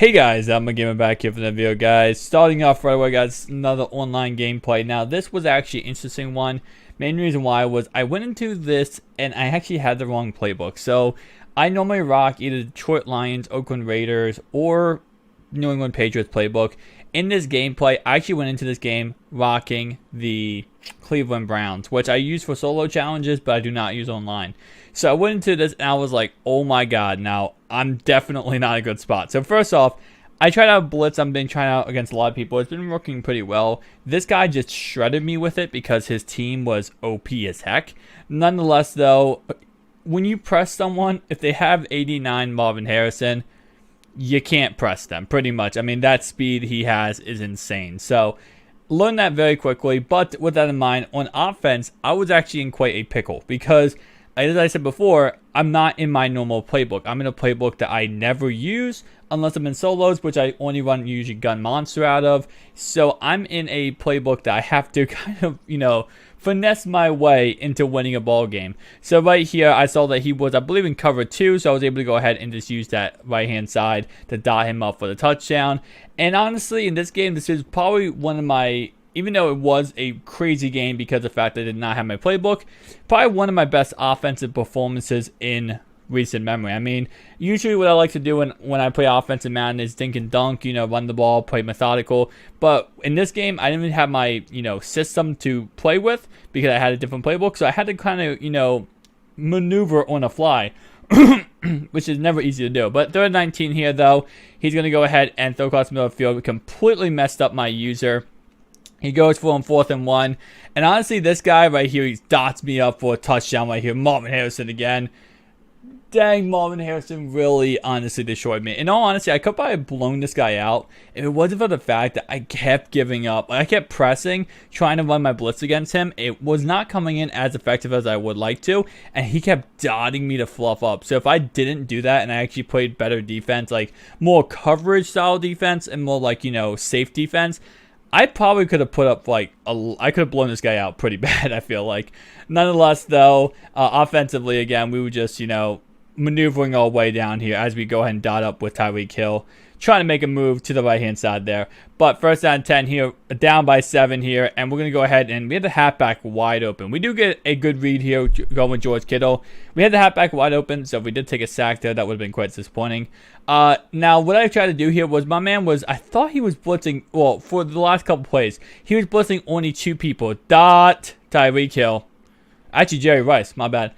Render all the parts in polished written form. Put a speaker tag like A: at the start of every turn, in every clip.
A: Hey guys, I'm Gamer back here for the video, guys. Starting off right away, guys, another online gameplay. Now, this was actually an interesting one. Main reason why was I went into this and I actually had the wrong playbook. So, I normally rock either Detroit Lions, Oakland Raiders, or New England Patriots playbook. In this gameplay, I actually went into this game rocking the Cleveland Browns, which I use for solo challenges, but I do not use online. So I went into this and I was like, oh my god, now I'm definitely not a good spot. So first off, I tried out Blitz. I've been trying out against a lot of people. It's been working pretty well. This guy just shredded me with it because his team was OP as heck. Nonetheless, though, when you press someone, if they have 89 Marvin Harrison, you can't press them, pretty much. I mean, that speed he has is insane. So, learn that very quickly. But with that in mind, on offense, I was actually in quite a pickle because, as I said before, I'm not in my normal playbook. I'm in a playbook that I never use unless I'm in solos, which I only run usually Gun Monster out of. So I'm in a playbook that I have to kind of, finesse my way into winning a ball game. So right here, I saw that he was, I believe, in cover 2, so I was able to go ahead and just use that right-hand side to dot him up for the touchdown. And honestly, in this game, this is probably one of my, even though it was a crazy game because of the fact that I did not have my playbook, probably one of my best offensive performances in recent memory. I mean, usually what I like to do when I play offense in Madden is dink and dunk, run the ball, play methodical. But in this game, I didn't even have my, system to play with because I had a different playbook. So I had to kind of, maneuver on the fly, which is never easy to do. But 3rd and 19 here, though. He's going to go ahead and throw across the middle of the field. We completely messed up my user. He goes for him 4th and 1. And honestly, this guy right here, he dots me up for a touchdown right here. Marvin Harrison again. Dang, Marvin Harrison really honestly destroyed me. In all honesty, I could probably have blown this guy out if it wasn't for the fact that I kept giving up. I kept pressing, trying to run my blitz against him. It was not coming in as effective as I would like to, and he kept dotting me to fluff up. So if I didn't do that and I actually played better defense, like more coverage style defense and more like, safe defense, I probably could have put up I could have blown this guy out pretty bad, I feel like. Nonetheless, though, offensively, again, we were just, maneuvering our way down here as we go ahead and dot up with Tyreek Hill, trying to make a move to the right-hand side there. But 1st down 10 here, down by 7 here, and we're going to go ahead and we had the halfback wide open. We do get a good read here going with George Kittle. We had the halfback wide open, so if we did take a sack there, that would have been quite disappointing. Now, what I tried to do here was, my man was, I thought he was blitzing, well, for the last couple plays, he was blitzing only 2 people. Tyreek Hill. Actually, Jerry Rice, my bad.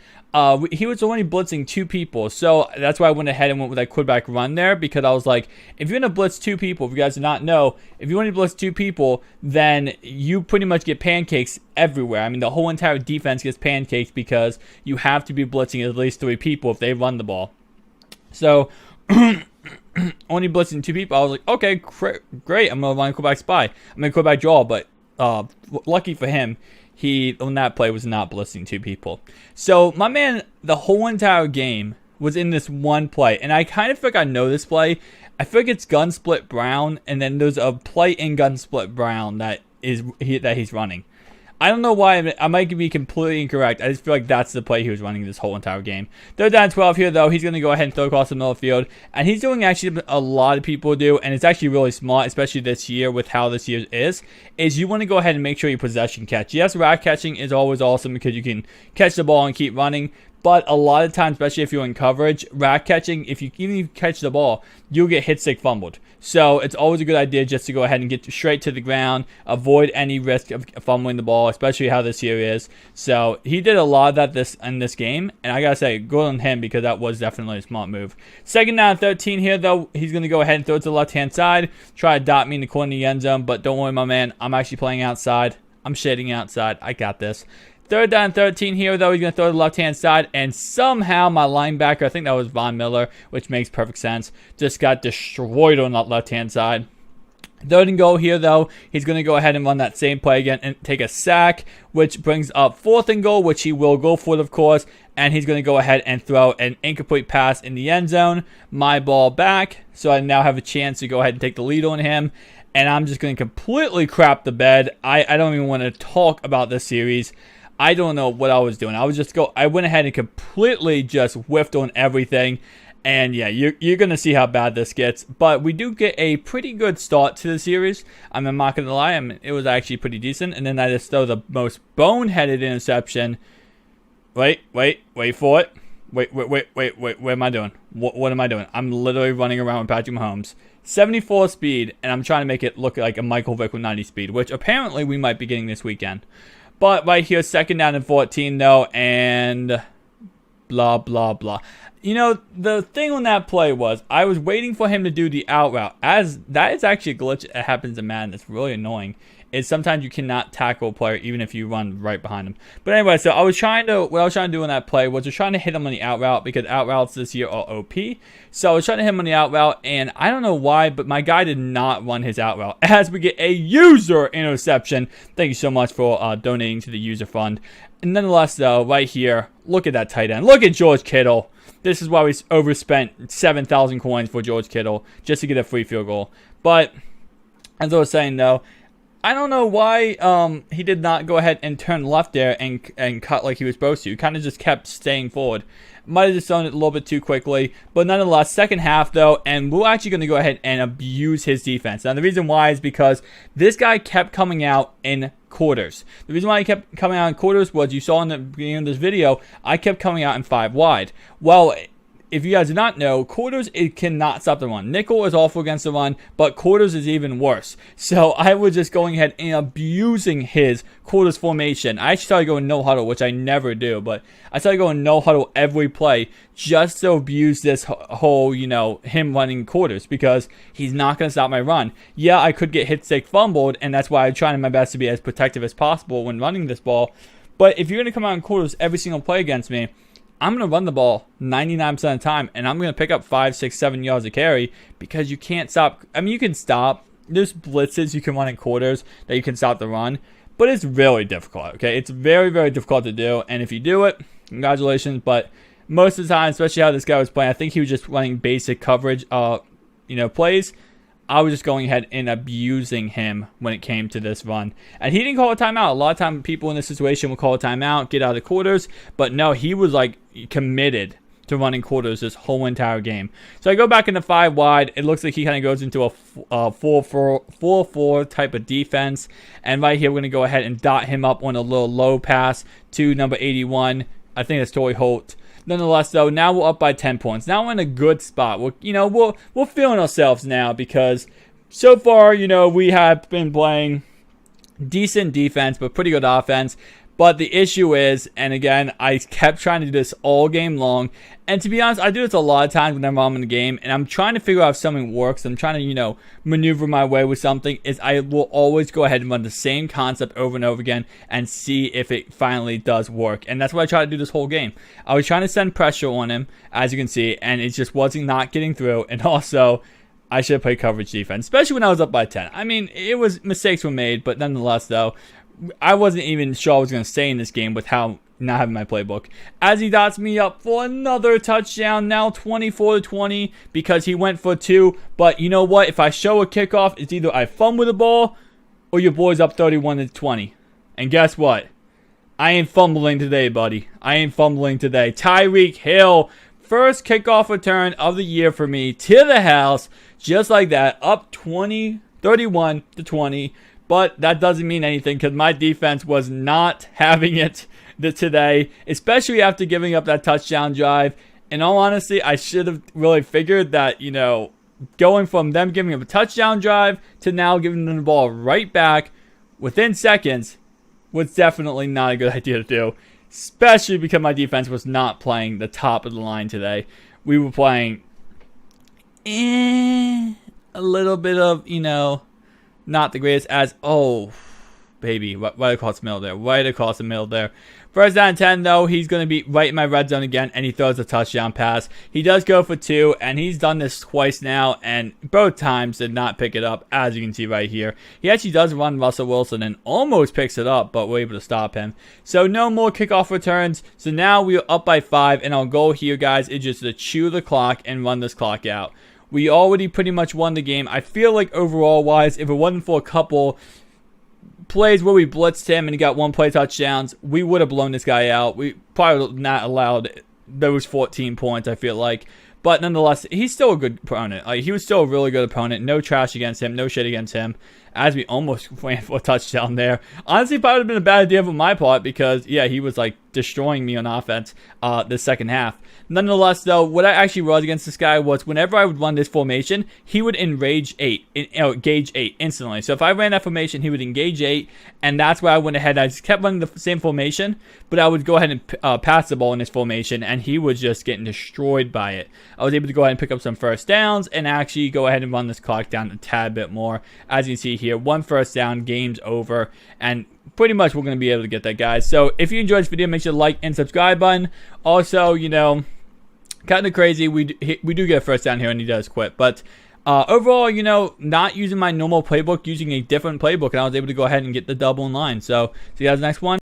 A: He was only blitzing 2 people, so that's why I went ahead and went with that quarterback run there, because I was like, if you're going to blitz 2 people, if you guys do not know, if you only blitz 2 people, then you pretty much get pancakes everywhere. I mean, the whole entire defense gets pancakes because you have to be blitzing at least 3 people if they run the ball. So, only blitzing 2 people, I was like, okay, great, I'm going to run a quarterback spy. I'm going to quarterback draw, but lucky for him, he, on that play, was not blitzing 2 people. So, my man, the whole entire game was in this one play. And I kind of feel like I know this play. I feel like it's gun split Brown. And then there's a play in gun split Brown that he's running. I don't know why. I might be completely incorrect. I just feel like that's the play he was running this whole entire game. 3rd down 12 here, though. He's going to go ahead and throw across the middle of the field. And he's doing actually a lot of people do. And it's actually really smart, especially this year with how this year is you want to go ahead and make sure you possession catch. Yes, rack catching is always awesome because you can catch the ball and keep running. But a lot of times, especially if you're in coverage, rack catching, even if you catch the ball, you'll get hit stick fumbled. So it's always a good idea just to go ahead and get straight to the ground, avoid any risk of fumbling the ball, especially how this here is. So he did a lot of that in this game, and I gotta say, good on him because that was definitely a smart move. 2nd down 13 here, though. He's gonna go ahead and throw it to the left-hand side, try to dot me in the corner of the end zone, but don't worry, my man, I'm actually playing outside. I'm shading outside. I got this. 3rd down 13 here, though. He's going to throw to the left-hand side. And somehow my linebacker, I think that was Von Miller, which makes perfect sense, just got destroyed on that left-hand side. 3rd and goal here, though. He's going to go ahead and run that same play again and take a sack, which brings up 4th and goal, which he will go for it, of course. And he's going to go ahead and throw an incomplete pass in the end zone. My ball back. So I now have a chance to go ahead and take the lead on him. And I'm just going to completely crap the bed. I don't even want to talk about this series. I don't know what I was doing. I went ahead and completely just whiffed on everything. And yeah, you're going to see how bad this gets. But we do get a pretty good start to the series. I'm not going to lie. It was actually pretty decent. And then I just throw the most boneheaded interception. Wait for it. Wait. What am I doing? What am I doing? I'm literally running around with Patrick Mahomes. 74 speed, and I'm trying to make it look like a Michael Vick with 90 speed, which apparently we might be getting this weekend. But right here, 2nd down and 14, though, and blah, blah, blah. You know, the thing on that play was I was waiting for him to do the out route. As that is actually a glitch that happens in Madden. It's really annoying. Is sometimes you cannot tackle a player even if you run right behind him. But anyway, so what I was trying to do on that play was just trying to hit him on the out route because out routes this year are OP. So I was trying to hit him on the out route, and I don't know why, but my guy did not run his out route as we get a user interception. Thank you so much for donating to the user fund. And nonetheless, though, right here, look at that tight end. Look at George Kittle. This is why we overspent 7,000 coins for George Kittle just to get a free field goal. But as I was saying, though, I don't know why he did not go ahead and turn left there and cut like he was supposed to. He kind of just kept staying forward. Might have just done it a little bit too quickly. But nonetheless, second half, though, and we're actually going to go ahead and abuse his defense. Now, the reason why is because this guy kept coming out in quarters. The reason why he kept coming out in quarters was you saw in the beginning of this video, I kept coming out in 5 wide. Well, if you guys do not know, quarters, it cannot stop the run. Nickel is awful against the run, but quarters is even worse. So I was just going ahead and abusing his quarters formation. I actually started going no huddle, which I never do, but I started going no huddle every play just to abuse this whole, him running quarters because he's not going to stop my run. Yeah, I could get hit stick fumbled, and that's why I'm trying my best to be as protective as possible when running this ball. But if you're going to come out in quarters every single play against me, I'm going to run the ball 99% of the time, and I'm going to pick up 5, 6, 7 yards of carry because you can't stop. I mean, you can stop. There's blitzes you can run in quarters that you can stop the run, but it's really difficult, okay? It's very, very difficult to do, and if you do it, congratulations, but most of the time, especially how this guy was playing, I think he was just running basic coverage, plays. I was just going ahead and abusing him when it came to this run. And he didn't call a timeout. A lot of time people in this situation will call a timeout, get out of the quarters. But no, he was like committed to running quarters this whole entire game. So I go back into 5 wide. It looks like he kind of goes into a 4-4 type of defense. And right here, we're going to go ahead and dot him up on a little low pass to number 81. I think it's Torrey Holt. Nonetheless, though, now we're up by 10 points. Now we're in a good spot. We're feeling ourselves now because so far, we have been playing decent defense, but pretty good offense. But the issue is, and again, I kept trying to do this all game long. And to be honest, I do this a lot of times whenever I'm in the game. And I'm trying to figure out if something works. I'm trying to, maneuver my way with something. Is I will always go ahead and run the same concept over and over again and see if it finally does work. And that's what I try to do this whole game. I was trying to send pressure on him, as you can see. And it just wasn't not getting through. And also, I should have played coverage defense, especially when I was up by 10. I mean, mistakes were made. But nonetheless, though, I wasn't even sure I was going to stay in this game with how not having my playbook. As he dots me up for another touchdown, now 24-20 because he went for 2. But you know what? If I show a kickoff, it's either I fumble the ball or your boy's up 31-20. And guess what? I ain't fumbling today, buddy. I ain't fumbling today. Tyreek Hill, first kickoff return of the year for me to the house. Just like that, up 31-20. But that doesn't mean anything because my defense was not having it today, especially after giving up that touchdown drive. In all honesty, I should have really figured that, going from them giving up a touchdown drive to now giving them the ball right back within seconds was definitely not a good idea to do, especially because my defense was not playing the top of the line today. We were playing a little bit of, not the greatest as, baby, right across the middle there. Right across the middle there. First down and 10, though, he's going to be right in my red zone again, and he throws a touchdown pass. He does go for 2, and he's done this twice now, and both times did not pick it up, as you can see right here. He actually does run Russell Wilson and almost picks it up, but we're able to stop him. So no more kickoff returns. So now we are up by 5, and our goal here, guys, is just to chew the clock and run this clock out. We already pretty much won the game. I feel like overall-wise, if it wasn't for a couple plays where we blitzed him and he got 1 play touchdowns, we would have blown this guy out. We probably not allowed those 14 points, I feel like. But nonetheless, he's still a good opponent. He was still a really good opponent. No trash against him. No shit against him. As we almost went for a touchdown there. Honestly, probably would have been a bad idea from my part because, yeah, he was like destroying me on offense the second half. Nonetheless, though, what I actually was against this guy was whenever I would run this formation, he would engage 8 instantly. So if I ran that formation, he would engage 8, and that's why I went ahead. I just kept running the same formation, but I would go ahead and pass the ball in this formation, and he was just getting destroyed by it. I was able to go ahead and pick up some first downs and actually go ahead and run this clock down a tad bit more. As you can see here, 1 first down, game's over, and pretty much we're going to be able to get that, guys. So if you enjoyed this video, make sure to like and subscribe button. Also, you know, kind of crazy, we do get a first down here and he does quit, but overall, you know, not using my normal playbook, using a different playbook, and I was able to go ahead and get the double in line. So see you guys next one.